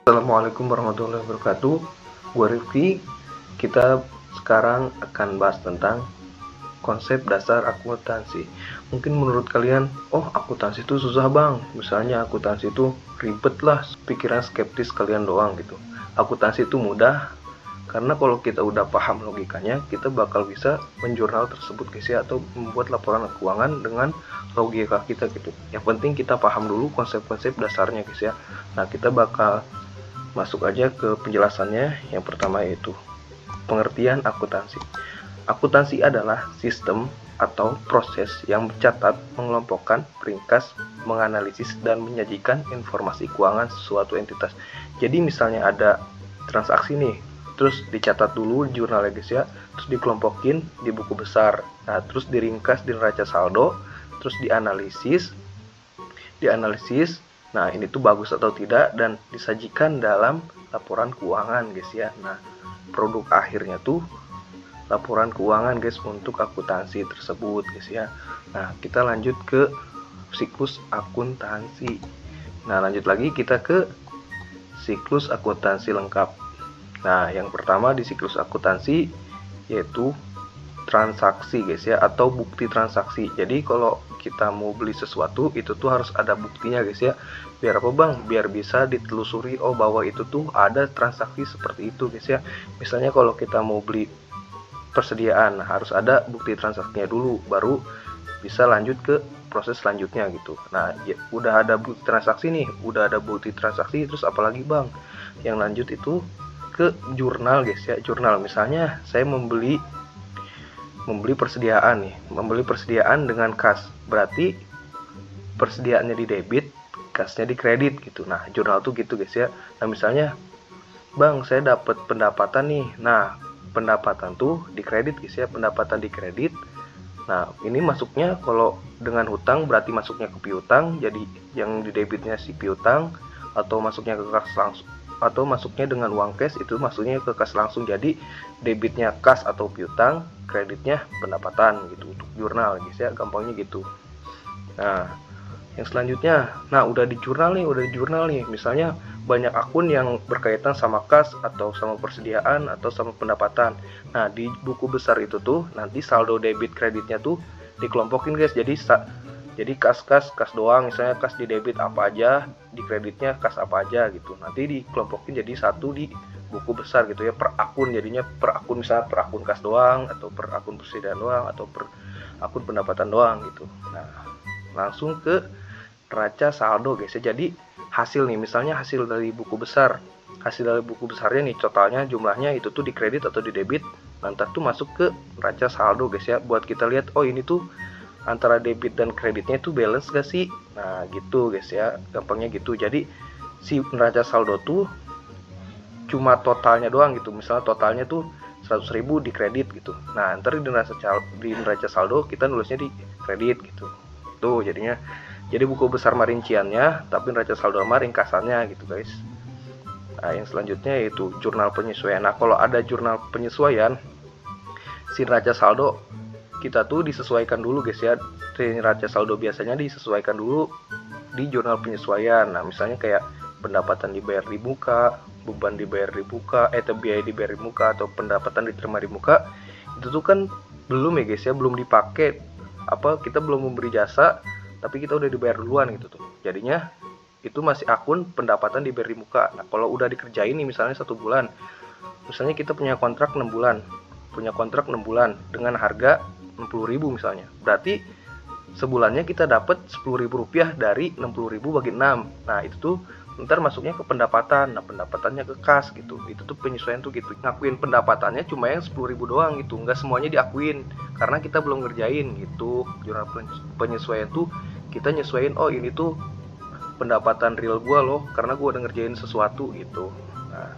Assalamualaikum warahmatullahi wabarakatuh. Gue Rifki. Kita sekarang akan bahas tentang konsep dasar akuntansi. Mungkin menurut kalian, oh akuntansi itu susah bang. Misalnya akuntansi itu ribet lah, pikiran skeptis kalian doang gitu. Akuntansi itu mudah, karena kalau kita udah paham logikanya, kita bakal bisa menjurnal tersebut guys ya, atau membuat laporan keuangan dengan logika kita gitu. Yang penting kita paham dulu konsep-konsep dasarnya guys ya. Nah, kita bakal masuk aja ke penjelasannya. Yang pertama yaitu pengertian akuntansi. Akuntansi adalah sistem atau proses yang mencatat, mengelompokkan, meringkas, menganalisis, dan menyajikan informasi keuangan suatu entitas. Jadi misalnya ada transaksi nih, terus dicatat dulu di jurnal guys ya, terus dikelompokin di buku besar, nah terus diringkas di neraca saldo, terus dianalisis. Nah ini tuh bagus atau tidak, dan disajikan dalam laporan keuangan guys ya. Nah produk akhirnya tuh laporan keuangan guys untuk akuntansi tersebut guys ya. Nah kita lanjut ke siklus akuntansi. Nah lanjut lagi kita ke siklus akuntansi lengkap. Nah yang pertama di siklus akuntansi yaitu transaksi guys ya, atau bukti transaksi. Jadi kalau kita mau beli sesuatu itu tuh harus ada buktinya guys ya. Biar apa bang? Biar bisa ditelusuri, oh bahwa itu tuh ada transaksi seperti itu guys ya. Misalnya kalau kita mau beli persediaan, harus ada bukti transaksinya dulu, baru bisa lanjut ke proses selanjutnya gitu. Nah ya, udah ada bukti transaksi nih, udah ada bukti transaksi, terus apalagi bang? Yang lanjut itu ke jurnal guys ya. Jurnal, misalnya saya membeli persediaan nih, membeli persediaan dengan kas, berarti persediaannya di debit, kasnya di kredit gitu. Nah jurnal tuh gitu guys ya. Nah misalnya bang saya dapat pendapatan nih, nah pendapatan tuh di kredit guys ya, pendapatan di kredit. Nah ini masuknya kalau dengan hutang berarti masuknya ke piutang, jadi yang di debitnya si piutang, atau masuknya ke kas langsung, atau masuknya dengan uang cash itu masuknya ke kas langsung, jadi debitnya kas atau piutang, kreditnya pendapatan gitu untuk jurnal guys ya, gampangnya gitu. Nah yang selanjutnya, nah udah di jurnal nih, misalnya banyak akun yang berkaitan sama kas atau sama persediaan atau sama pendapatan. Nah di buku besar itu tuh nanti saldo debit kreditnya tuh dikelompokin guys, jadi kas doang, misalnya kas di debit apa aja, di kreditnya kas apa aja gitu, nanti dikelompokin jadi satu di buku besar gitu ya, per akun, jadinya per akun, misalnya per akun kas doang, atau per akun persediaan doang, atau per akun pendapatan doang gitu. Nah langsung ke neraca saldo guys ya. Jadi hasil nih, misalnya hasil dari buku besar, hasil dari buku besarnya nih, totalnya jumlahnya itu tuh di kredit atau di debit, nanti tuh masuk ke neraca saldo guys ya, buat kita lihat oh ini tuh antara debit dan kreditnya itu balance gak sih. Nah gitu guys ya, gampangnya gitu. Jadi si neraca saldo tuh cuma totalnya doang gitu, misalnya totalnya tuh 100.000 di kredit gitu, nah ntar di neraca saldo kita nulisnya di kredit gitu. Tuh jadinya, jadi buku besar marinciannya tapi neraca saldo mah ringkasannya gitu guys. Nah yang selanjutnya yaitu jurnal penyesuaian. Nah kalau ada jurnal penyesuaian, si neraca saldo kita tuh disesuaikan dulu guys ya. Neraca saldo biasanya disesuaikan dulu di jurnal penyesuaian. Nah misalnya kayak pendapatan dibayar di muka, beban dibayar di muka, biaya dibayar di muka, atau pendapatan diterima di muka, itu tuh kan belum ya guys ya, belum dipakai, apa kita belum memberi jasa tapi kita udah dibayar duluan gitu tuh, jadinya itu masih akun pendapatan dibayar di muka. Nah kalau udah dikerjain nih misalnya 1 bulan, misalnya kita punya kontrak 6 bulan dengan harga 60.000 misalnya, berarti sebulannya kita dapat Rp10.000 dari 60.000 bagi 6. Nah itu tuh ntar masuknya ke pendapatan, nah pendapatannya ke kas gitu. Itu tuh penyesuaian tuh gitu, ngakuin pendapatannya cuma yang 10.000 doang gitu, nggak semuanya diakuin karena kita belum ngerjain gitu. Jurnal penyesuaian tuh kita nyesuaiin, oh ini tuh pendapatan real gua loh karena gua udah ngerjain sesuatu gitu. Nah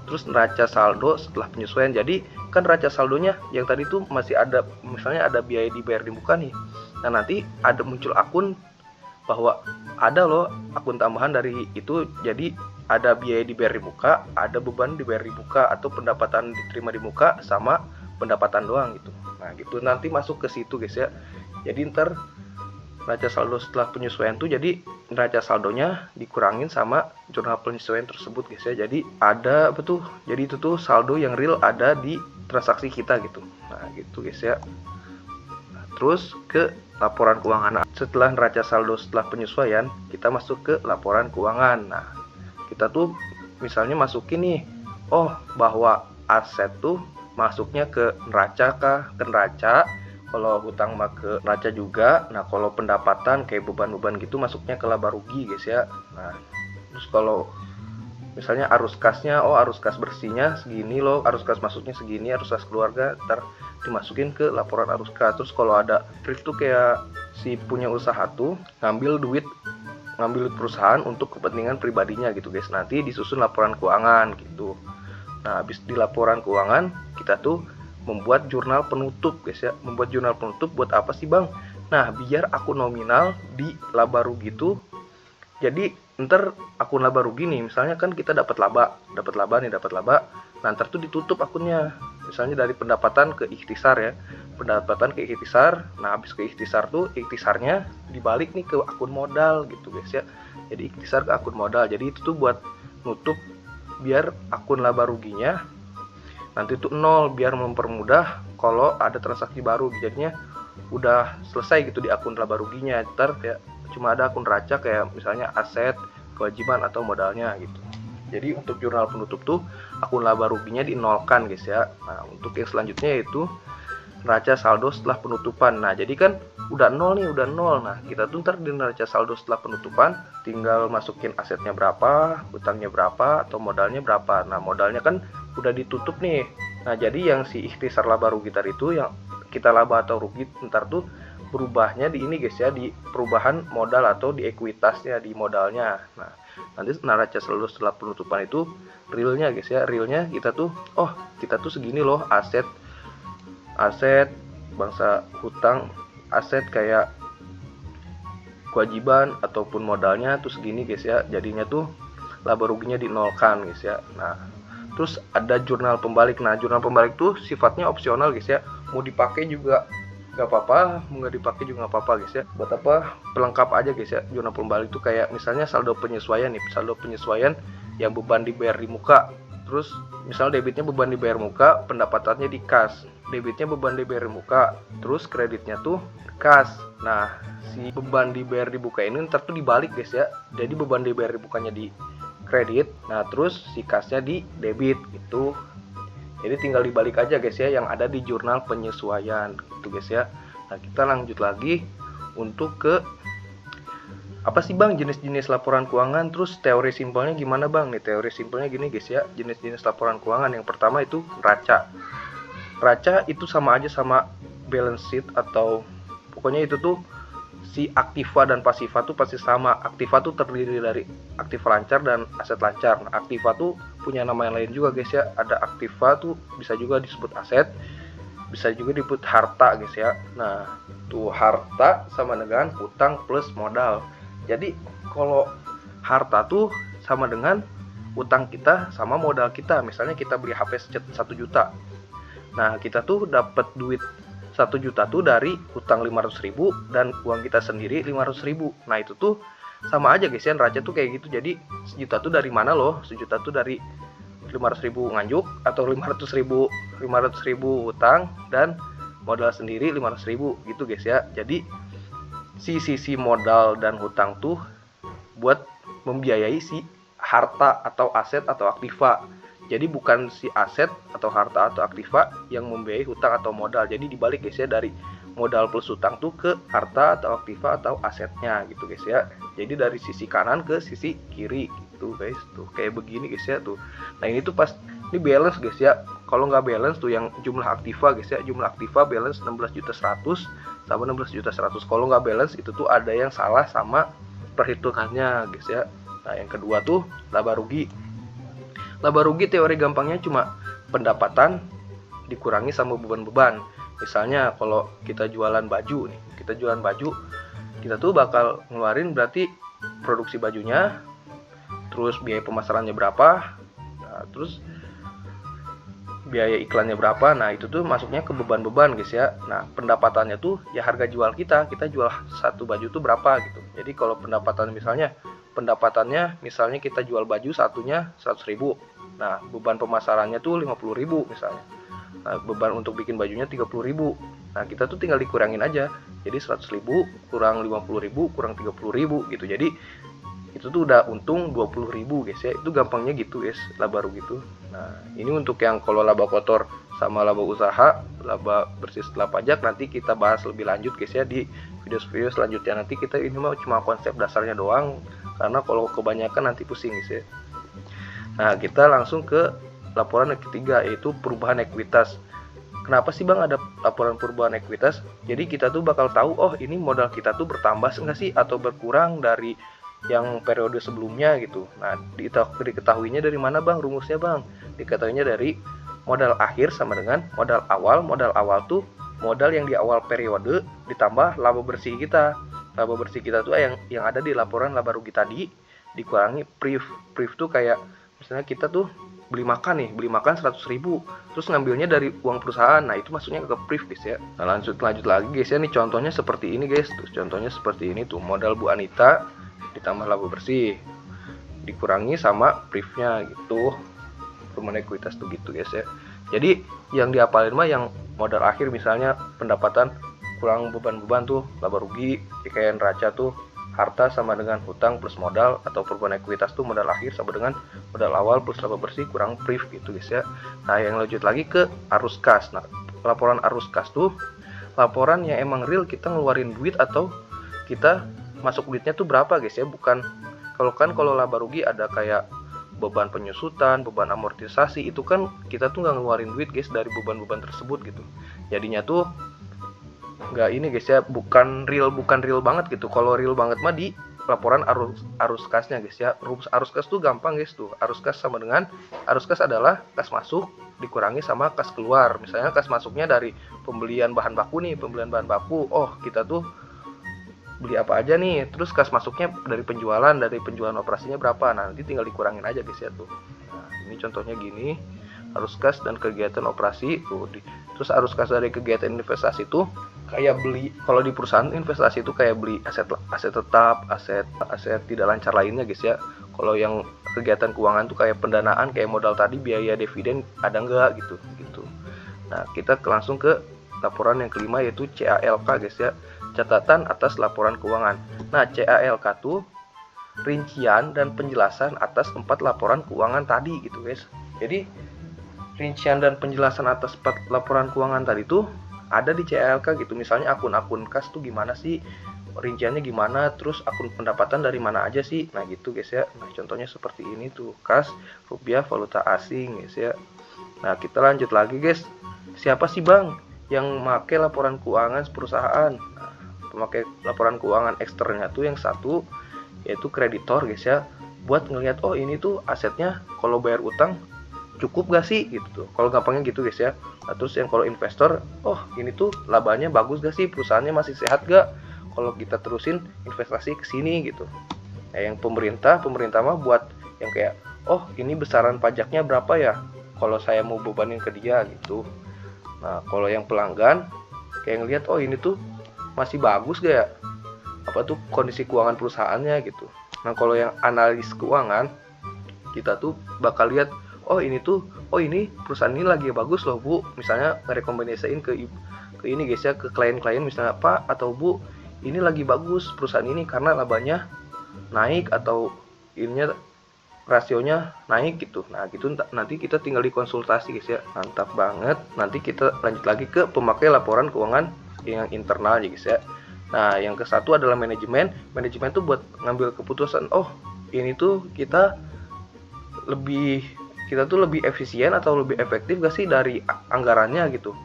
terus neraca saldo setelah penyesuaian, jadi kan neraca saldonya yang tadi tuh masih ada, misalnya ada biaya dibayar di muka nih, nah nanti ada muncul akun bahwa ada loh akun tambahan dari itu, jadi ada biaya dibayar di muka, ada beban dibayar di muka, atau pendapatan diterima di muka sama pendapatan doang gitu. Nah gitu nanti masuk ke situ guys ya. Jadi ntar neraca saldo setelah penyesuaian tuh jadi neraca saldonya dikurangin sama jurnal penyesuaian tersebut guys ya. Jadi ada apa tuh? Jadi itu tuh saldo yang real ada di transaksi kita gitu. Nah, gitu guys ya. Nah, terus ke laporan keuangan. Nah, setelah neraca saldo setelah penyesuaian, kita masuk ke laporan keuangan. Nah, kita tuh misalnya masukin nih, oh bahwa aset tuh masuknya ke neraca kah? Ke neraca. Kalau hutang mah ke neraca juga. Nah, kalau pendapatan kayak beban-beban gitu masuknya ke laba rugi guys ya. Nah, terus kalau misalnya arus kasnya, oh arus kas bersihnya segini loh, arus kas masuknya segini, arus kas keluarga ntar dimasukin ke laporan arus kas. Terus kalau ada thrift tuh kayak si punya usaha tuh ngambil duit perusahaan untuk kepentingan pribadinya gitu guys. Nanti disusun laporan keuangan gitu. Nah, habis di laporan keuangan kita tuh membuat jurnal penutup guys ya. Membuat jurnal penutup buat apa sih bang? Nah, biar akun nominal di laba rugi tuh jadi ntar akun laba rugi nih, misalnya kan kita dapat laba. Nah, ntar tuh ditutup akunnya. Misalnya dari pendapatan ke ikhtisar ya. Pendapatan ke ikhtisar. Nah, habis ke ikhtisar tuh ikhtisarnya dibalik nih ke akun modal gitu guys ya. Jadi ikhtisar ke akun modal. Jadi itu tuh buat nutup biar akun laba ruginya nanti itu 0 biar mempermudah kalau ada transaksi baru. Jadinya udah selesai gitu di akun laba ruginya. Ntar ya cuma ada akun neraca kayak misalnya aset, kewajiban atau modalnya gitu. Jadi untuk jurnal penutup tuh akun laba ruginya dinolkan guys ya. Nah, untuk yang selanjutnya yaitu neraca saldo setelah penutupan. Nah, jadi kan udah 0 nih, udah 0. Nah, kita tuh ntar di neraca saldo setelah penutupan tinggal masukin asetnya berapa, hutangnya berapa, atau modalnya berapa. Nah, modalnya kan udah ditutup nih. Nah, jadi yang si ikhtisar laba rugi tadi itu yang kita laba atau rugi ntar tuh berubahnya di ini guys ya, di perubahan modal atau di ekuitasnya, di modalnya. Nah, nanti neraca saldo setelah penutupan itu realnya guys ya. Realnya kita tuh, oh kita tuh segini loh aset bangsa hutang, aset kayak kewajiban ataupun modalnya tuh segini guys ya. Jadinya tuh laba ruginya dinolkan guys ya. Nah, terus ada jurnal pembalik. Nah, jurnal pembalik tuh sifatnya opsional guys ya. Mau dipakai juga nggak apa-apa, mau nggak dipakai juga nggak apa-apa guys ya. Buat apa? Pelengkap aja guys ya. Jurnal pembalik tuh kayak misalnya saldo penyesuaian nih, saldo penyesuaian yang beban dibayar di muka. Terus misal debitnya beban dibayar muka, pendapatannya di kas. Debitnya beban dibayar di muka, terus kreditnya tuh kas. Nah, si beban dibayar di muka ini ntar tuh dibalik guys ya. Jadi beban dibayar di mukanya di kredit, nah terus si kasnya di debit gitu. Jadi tinggal dibalik aja guys ya yang ada di jurnal penyesuaian gitu guys ya. Nah, kita lanjut lagi untuk ke apa sih bang jenis-jenis laporan keuangan, terus teori simpelnya gimana bang? Nih teori simpelnya gini guys ya, jenis-jenis laporan keuangan. Yang pertama itu neraca. Neraca itu sama aja sama balance sheet, atau pokoknya itu tuh si aktiva dan pasiva tuh pasti sama. Aktiva tuh terdiri dari aktiva lancar dan aset lancar. Nah, aktiva tuh punya nama yang lain juga guys ya. Ada aktiva tuh bisa juga disebut aset, bisa juga disebut harta guys ya. Nah, tuh harta sama dengan utang plus modal. Jadi kalau harta tuh sama dengan utang kita sama modal kita. Misalnya kita beli HP 1 juta. Nah, kita tuh dapat duit 1 juta tuh dari utang 500.000 dan uang kita sendiri 500.000. Nah, itu tuh sama aja guys ya, neraca tuh kayak gitu. Jadi 1 juta tuh dari mana loh? 1 juta tuh dari 500.000 nganjuk atau 500.000 utang dan modal sendiri 500.000 gitu guys ya. Jadi sisi modal dan hutang tuh buat membiayai si harta atau aset atau aktiva. Jadi bukan si aset atau harta atau aktiva yang membiayai hutang atau modal. Jadi dibalik guys ya, dari modal plus hutang tuh ke harta atau aktiva atau asetnya gitu guys ya. Jadi dari sisi kanan ke sisi kiri gitu guys. Tuh kayak begini guys ya tuh. Nah, ini tuh pas ini balance guys ya. Kalau nggak balance tuh yang jumlah aktiva guys ya, jumlah aktiva balance 16.100.000 sama 16.100.000. Kalau nggak balance itu tuh ada yang salah sama perhitungannya guys ya. Nah, yang kedua tuh laba rugi. Laba rugi teori gampangnya cuma pendapatan dikurangi sama beban-beban. Misalnya kalau kita jualan baju nih, kita tuh bakal ngeluarin berarti produksi bajunya, terus biaya pemasarannya berapa, nah, terus biaya iklannya berapa. Nah itu tuh masuknya ke beban-beban guys ya. Nah pendapatannya tuh ya harga jual kita jual satu baju tuh berapa gitu. Jadi kalau pendapatannya misalnya kita jual baju satunya 100.000. Nah beban pemasarannya tuh 50.000 misalnya. Nah, beban untuk bikin bajunya 30.000. Nah kita tuh tinggal dikurangin aja. Jadi 100.000 kurang 50.000 kurang 30.000 gitu. Jadi itu tuh udah untung 20.000 guys ya. Itu gampangnya gitu guys, laba rugi gitu. Nah ini untuk yang kalau laba kotor sama laba usaha, laba bersih setelah pajak nanti kita bahas lebih lanjut guys ya di video-video selanjutnya. Nanti kita ini mah cuma konsep dasarnya doang, karena kalau kebanyakan nanti pusing guys ya. Nah kita langsung ke laporan yang ketiga, yaitu perubahan ekuitas. Kenapa sih bang ada laporan perubahan ekuitas? Jadi kita tuh bakal tahu, oh ini modal kita tuh bertambah enggak sih atau berkurang dari yang periode sebelumnya gitu. Nah diketahuinya dari mana bang rumusnya bang? Diketahuinya dari modal akhir sama dengan modal awal. Modal awal tuh modal yang di awal periode ditambah laba bersih kita. Laba bersih kita tuh yang ada di laporan laba rugi tadi dikurangi PRIF. PRIF tuh kayak misalnya kita tuh beli makan 100.000 terus ngambilnya dari uang perusahaan. Nah itu masuknya ke PRIF guys ya. Nah lanjut lagi guys ya, nih contohnya seperti ini guys. Terus contohnya seperti ini tuh, modal Bu Anita ditambah laba bersih dikurangi sama PRIF-nya gitu. Perubahan ekuitas tuh gitu guys ya. Jadi yang diapalin mah yang modal akhir, misalnya pendapatan kurang beban-beban tuh laba rugi, kayak neraca tuh harta sama dengan hutang plus modal, atau perubahan ekuitas tuh modal akhir sama dengan modal awal plus laba bersih kurang PRIF gitu guys ya. Nah yang lanjut lagi ke arus kas. Nah laporan arus kas tuh laporan yang emang real kita ngeluarin duit atau kita masuk duitnya tuh berapa guys ya. Bukan kalau laba rugi ada kayak beban penyusutan, beban amortisasi, itu kan kita tuh nggak ngeluarin duit guys dari beban-beban tersebut gitu. Jadinya tuh nggak ini guys ya, bukan real banget gitu. Kalau real banget mah di laporan arus kasnya guys ya. Arus kas tuh gampang guys tuh. Arus kas adalah kas masuk dikurangi sama kas keluar. Misalnya kas masuknya dari pembelian bahan baku nih, oh kita tuh beli apa aja nih, terus kas masuknya dari penjualan operasinya berapa. Nah nanti tinggal dikurangin aja guys ya tuh. Nah ini contohnya gini, arus kas dan kegiatan operasi tuh. Terus arus kas dari kegiatan investasi tuh kayak beli, kalau di perusahaan investasi itu kayak beli aset tetap, aset tidak lancar lainnya guys ya. Kalau yang kegiatan keuangan tuh kayak pendanaan, kayak modal tadi, biaya dividen ada enggak gitu. Nah kita langsung ke laporan yang kelima, yaitu CALK guys ya, catatan atas laporan keuangan. Nah CALK tuh rincian dan penjelasan atas 4 laporan keuangan tadi gitu guys. Jadi rincian dan penjelasan atas 4 laporan keuangan tadi tuh ada di CALK gitu. Misalnya akun-akun kas tuh gimana sih, rinciannya gimana, terus akun pendapatan dari mana aja sih. Nah gitu guys ya. Nah contohnya seperti ini tuh, kas rupiah valuta asing guys ya. Nah kita lanjut lagi guys, siapa sih bang yang make laporan keuangan perusahaan? Nah, pemakai laporan keuangan eksternnya tuh yang satu, yaitu kreditor guys ya, buat ngelihat oh ini tuh asetnya kalau bayar utang cukup gak sih gitu tuh. Kalau gampangnya gitu guys ya. Nah, terus yang kalau investor, oh ini tuh labanya bagus gak sih, perusahaannya masih sehat gak kalau kita terusin investasi ke sini gitu. Nah yang pemerintah mah buat yang kayak oh ini besaran pajaknya berapa ya kalau saya mau bebanin ke dia gitu. Nah kalau yang pelanggan kayak ngelihat oh ini tuh masih bagus gak ya, apa tuh kondisi keuangan perusahaannya gitu. Nah kalau yang analis keuangan, kita tuh bakal lihat oh ini perusahaan ini lagi bagus loh bu, misalnya ngerekomendasiin ke ini guys ya, ke klien-klien misalnya, Pak atau Bu ini lagi bagus perusahaan ini karena labanya naik atau ininya rasionya naik gitu. Nah gitu nanti kita tinggal dikonsultasi guys ya. Mantap banget. Nanti kita lanjut lagi ke pemakai laporan keuangan yang internal ya guys ya. Nah yang ke satu adalah manajemen tuh buat ngambil keputusan, oh ini tuh kita tuh lebih efisien atau lebih efektif gak sih dari anggarannya gitu.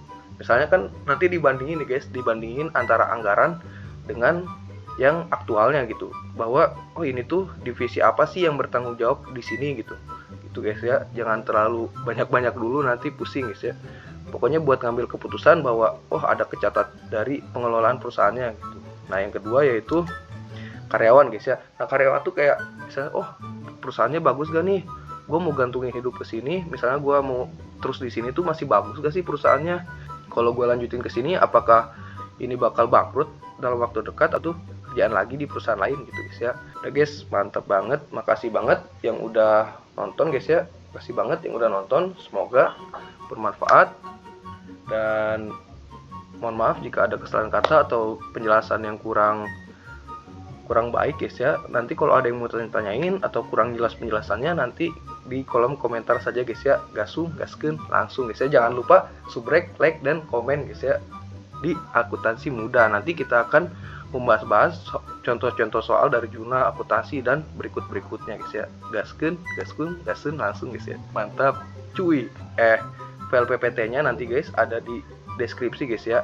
Misalnya kan nanti dibandingin nih guys, dibandingin antara anggaran dengan yang aktualnya gitu, bahwa oh ini tuh divisi apa sih yang bertanggung jawab di sini gitu guys ya. Jangan terlalu banyak dulu, nanti pusing guys ya. Pokoknya buat ngambil keputusan bahwa oh ada kecatat dari pengelolaan perusahaannya gitu. Nah yang kedua yaitu karyawan guys ya. Nah karyawan tuh kayak misalnya oh perusahaannya bagus gak nih, gue mau gantungin hidup ke sini, misalnya gue mau terus di sini tuh masih bagus gak sih perusahaannya? Kalau gue lanjutin ke sini, apakah ini bakal bangkrut dalam waktu dekat atau kerjaan lagi di perusahaan lain gitu guys ya. Nah guys, mantap banget, makasih banget yang udah nonton guys ya, makasih banget yang udah nonton, semoga bermanfaat, dan mohon maaf jika ada kesalahan kata atau penjelasan yang kurang baik guys ya. Nanti kalau ada yang mau tanyain atau kurang jelas penjelasannya, nanti di kolom komentar saja guys ya. Gaskeun langsung guys ya. Jangan lupa subrek, like, dan komen guys ya di akuntansi muda. Nanti kita akan membahas contoh-contoh soal dari jurnal akuntansi dan berikutnya guys ya. Gaskeun langsung guys ya. Mantap cuy. File PPT-nya nanti guys ada di deskripsi guys ya.